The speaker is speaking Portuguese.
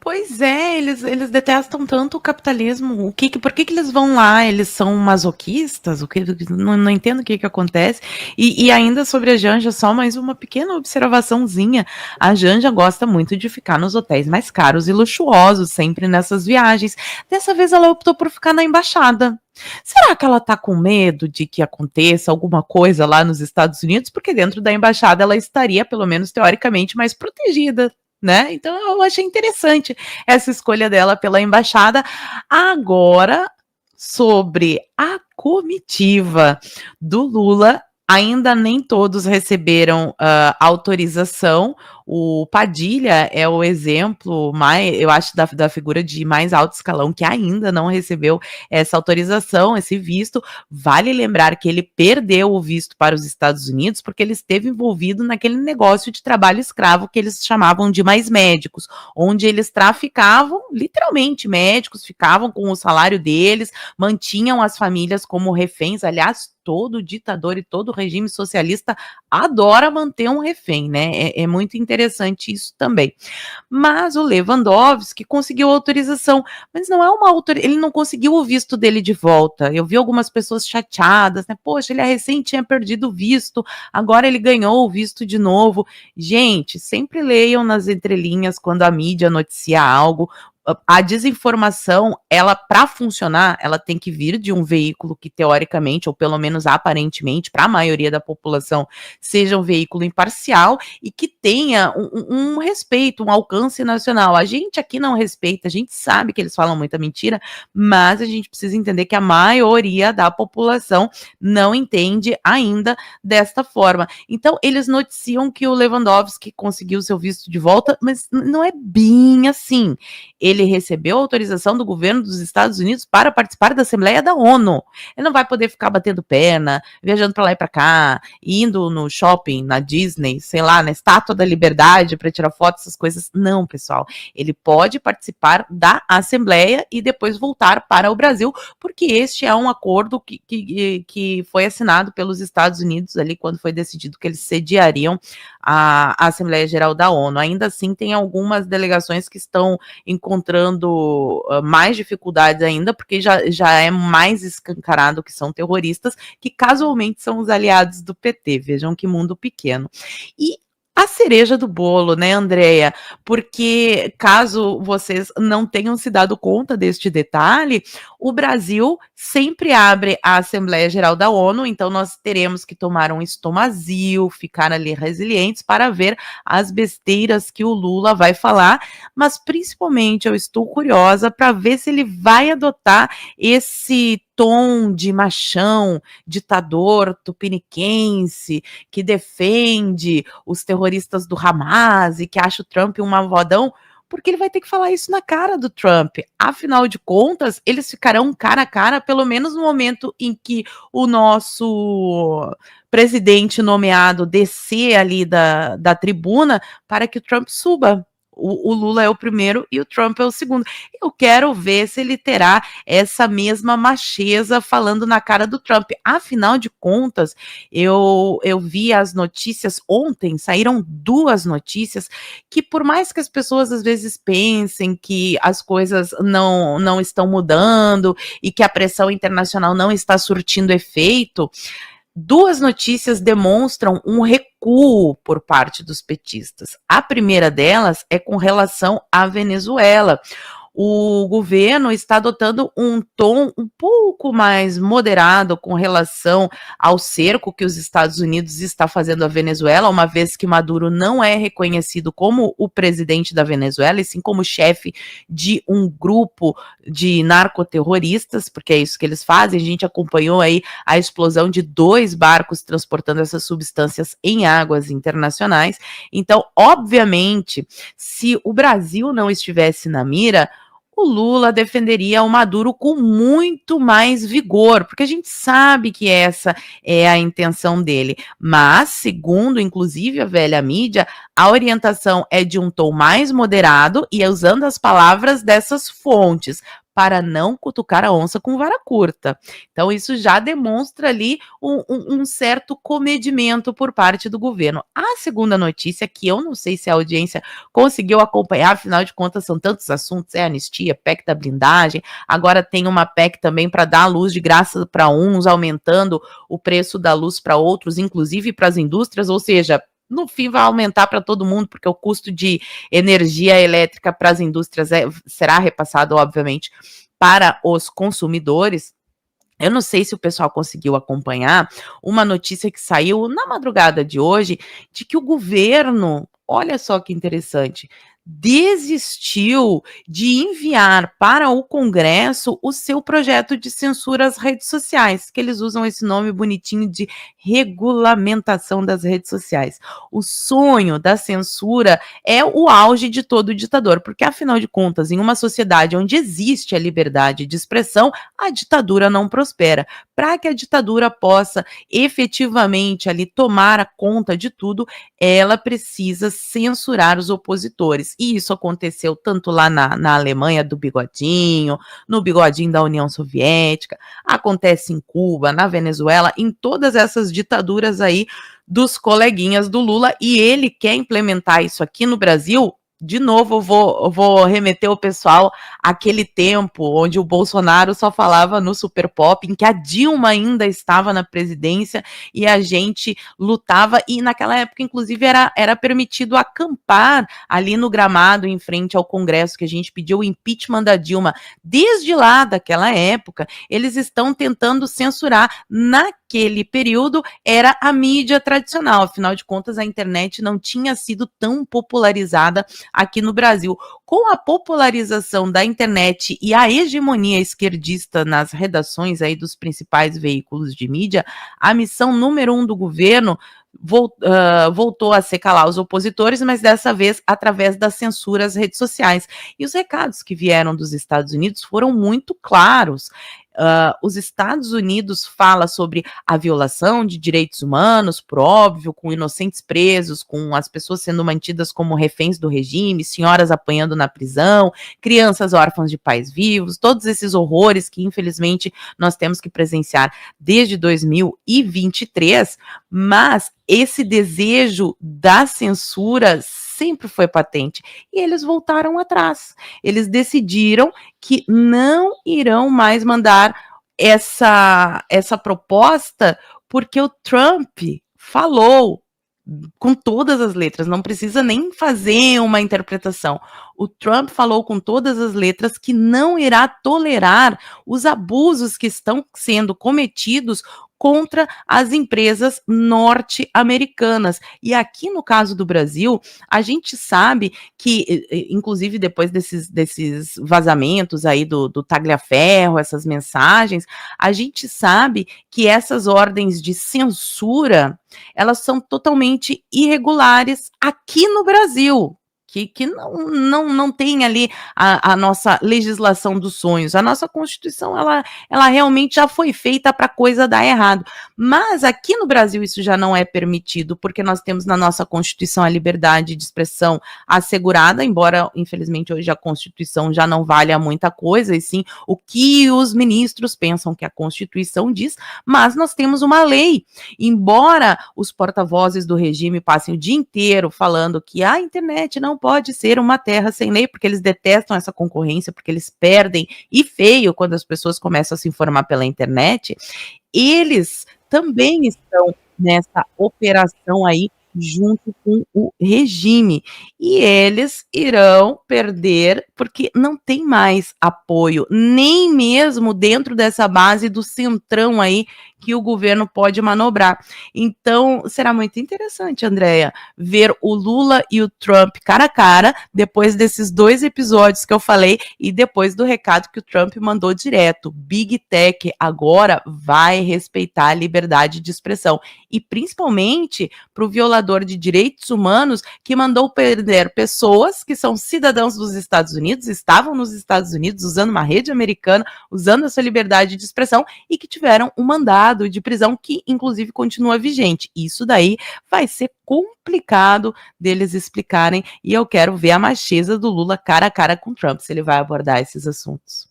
Pois é, eles detestam tanto o capitalismo. Por que que eles vão lá? Eles são masoquistas? Não entendo o que que acontece. E ainda sobre a Janja, só mais uma pequena observaçãozinha. A Janja gosta muito de ficar nos hotéis mais caros e luxuosos, sempre nessas viagens. Dessa vez ela optou por ficar na embaixada. Será que ela tá com medo de que aconteça alguma coisa lá nos Estados Unidos? Porque dentro da embaixada ela estaria, pelo menos teoricamente, mais protegida, né? Então eu achei interessante essa escolha dela pela embaixada. Agora, sobre a comitiva do Lula, ainda nem todos receberam autorização. O Padilha é o exemplo mais, eu acho, da figura de mais alto escalão que ainda não recebeu essa autorização, esse visto. Vale lembrar que ele perdeu o visto para os Estados Unidos porque ele esteve envolvido naquele negócio de trabalho escravo que eles chamavam de mais médicos, onde eles traficavam, literalmente, médicos, ficavam com o salário deles, mantinham as famílias como reféns. Aliás, todo ditador e todo regime socialista adora manter um refém, né? É muito interessante isso também. Mas o Lewandowski conseguiu autorização, mas não é uma autorização, ele não conseguiu o visto dele de volta. Eu vi algumas pessoas chateadas, né? Poxa, ele recém tinha perdido o visto, agora ele ganhou o visto de novo. Gente, sempre leiam nas entrelinhas quando a mídia noticia algo. A desinformação, ela, para funcionar, ela tem que vir de um veículo que teoricamente, ou pelo menos aparentemente, para a maioria da população, seja um veículo imparcial e que tenha um respeito, um alcance nacional. A gente aqui não respeita, a gente sabe que eles falam muita mentira, mas a gente precisa entender que a maioria da população não entende ainda desta forma. Então, eles noticiam que o Lewandowski conseguiu seu visto de volta, mas não é bem assim. Ele recebeu autorização do governo dos Estados Unidos para participar da Assembleia da ONU. Ele não vai poder ficar batendo perna, viajando para lá e para cá, indo no shopping, na Disney, sei lá, na Estátua da Liberdade para tirar fotos, essas coisas. Não, pessoal. Ele pode participar da Assembleia e depois voltar para o Brasil, porque este é um acordo que foi assinado pelos Estados Unidos ali quando foi decidido que eles sediariam a Assembleia Geral da ONU. Ainda assim, tem algumas delegações que estão encontrando mais dificuldades ainda, porque já é mais escancarado que são terroristas, que casualmente são os aliados do PT. Vejam que mundo pequeno. E a cereja do bolo, né, Andréia? Porque, caso vocês não tenham se dado conta deste detalhe, o Brasil sempre abre a Assembleia Geral da ONU, então nós teremos que tomar um estomazil, ficar ali resilientes para ver as besteiras que o Lula vai falar, mas principalmente eu estou curiosa para ver se ele vai adotar esse tom de machão, ditador tupiniquense, que defende os terroristas do Hamas e que acha o Trump um malvadão, porque ele vai ter que falar isso na cara do Trump. Afinal de contas, eles ficarão cara a cara, pelo menos no momento em que o nosso presidente nomeado descer ali da tribuna para que o Trump suba. O Lula é o primeiro e o Trump é o segundo. Eu quero ver se ele terá essa mesma macheza falando na cara do Trump. Afinal de contas, eu vi as notícias ontem, saíram duas notícias que, por mais que as pessoas às vezes pensem que as coisas não estão mudando e que a pressão internacional não está surtindo efeito, duas notícias demonstram um recuo por parte dos petistas. A primeira delas é com relação à Venezuela. O governo está adotando um tom um pouco mais moderado com relação ao cerco que os Estados Unidos está fazendo à Venezuela, uma vez que Maduro não é reconhecido como o presidente da Venezuela, e sim como chefe de um grupo de narcoterroristas, porque é isso que eles fazem. A gente acompanhou aí a explosão de 2 barcos transportando essas substâncias em águas internacionais. Então, obviamente, se o Brasil não estivesse na mira, o Lula defenderia o Maduro com muito mais vigor, porque a gente sabe que essa é a intenção dele. Mas, segundo, inclusive, a velha mídia, a orientação é de um tom mais moderado e usando as palavras dessas fontes. para não cutucar a onça com vara curta. Então, isso já demonstra ali um certo comedimento por parte do governo. A segunda notícia, que eu não sei se a audiência conseguiu acompanhar, afinal de contas, são tantos assuntos: é anistia, PEC da blindagem, agora tem uma PEC também para dar luz de graça para uns, aumentando o preço da luz para outros, inclusive para as indústrias, ou seja, no fim vai aumentar para todo mundo, porque o custo de energia elétrica para as indústrias será repassado, obviamente, para os consumidores. Eu não sei se o pessoal conseguiu acompanhar uma notícia que saiu na madrugada de hoje, de que o governo, olha só que interessante, desistiu de enviar para o Congresso o seu projeto de censura às redes sociais, que eles usam esse nome bonitinho de regulamentação das redes sociais. O sonho da censura é o auge de todo ditador, porque afinal de contas, em uma sociedade onde existe a liberdade de expressão, a ditadura não prospera. Para que a ditadura possa efetivamente ali tomar a conta de tudo, ela precisa censurar os opositores. E isso aconteceu tanto lá na Alemanha do bigodinho, no bigodinho da União Soviética, acontece em Cuba, na Venezuela, em todas essas ditaduras aí dos coleguinhas do Lula, e ele quer implementar isso aqui no Brasil. De novo, eu vou remeter o pessoal àquele tempo onde o Bolsonaro só falava no Super Pop, em que a Dilma ainda estava na presidência e a gente lutava, e naquela época, inclusive, era permitido acampar ali no gramado em frente ao Congresso, que a gente pediu o impeachment da Dilma. Desde lá, daquela época, eles estão tentando censurar. Naquele período, era a mídia tradicional, afinal de contas, a internet não tinha sido tão popularizada aqui no Brasil. Com a popularização da internet e a hegemonia esquerdista nas redações aí dos principais veículos de mídia, a missão número 1 do governo voltou a ser calar os opositores, mas dessa vez através da censura às redes sociais. E os recados que vieram dos Estados Unidos foram muito claros. Os Estados Unidos fala sobre a violação de direitos humanos, por óbvio, com inocentes presos, com as pessoas sendo mantidas como reféns do regime, senhoras apanhando na prisão, crianças órfãs de pais vivos, todos esses horrores que, infelizmente, nós temos que presenciar desde 2023, mas esse desejo da censura sempre foi patente, e eles voltaram atrás. Eles decidiram que não irão mais mandar essa proposta, porque o Trump falou com todas as letras, não precisa nem fazer uma interpretação. O Trump falou com todas as letras que não irá tolerar os abusos que estão sendo cometidos contra as empresas norte-americanas. E aqui no caso do Brasil, a gente sabe que, inclusive depois desses vazamentos aí do Tagliaferro, essas mensagens, a gente sabe que essas ordens de censura, elas são totalmente irregulares aqui no Brasil. Que não tem ali a nossa legislação dos sonhos. A nossa Constituição, ela realmente já foi feita para a coisa dar errado. Mas aqui no Brasil isso já não é permitido, porque nós temos na nossa Constituição a liberdade de expressão assegurada, embora, infelizmente, hoje a Constituição já não valha muita coisa, e sim o que os ministros pensam que a Constituição diz, mas nós temos uma lei. Embora os porta-vozes do regime passem o dia inteiro falando que a internet não pode ser uma terra sem lei, porque eles detestam essa concorrência, porque eles perdem, e feio, quando as pessoas começam a se informar pela internet, eles também estão nessa operação aí junto com o regime, e eles irão perder, porque não tem mais apoio, nem mesmo dentro dessa base do centrão aí que o governo pode manobrar. Então, será muito interessante, Andréia, ver o Lula e o Trump cara a cara, depois desses 2 episódios que eu falei, e depois do recado que o Trump mandou direto. Big Tech agora vai respeitar a liberdade de expressão, e principalmente para o violador de direitos humanos que mandou perder pessoas que são cidadãos dos Estados Unidos, estavam nos Estados Unidos usando uma rede americana, usando a sua liberdade de expressão, e que tiveram um mandado de prisão que, inclusive, continua vigente. Isso daí vai ser complicado deles explicarem, e eu quero ver a macheza do Lula cara a cara com Trump, se ele vai abordar esses assuntos.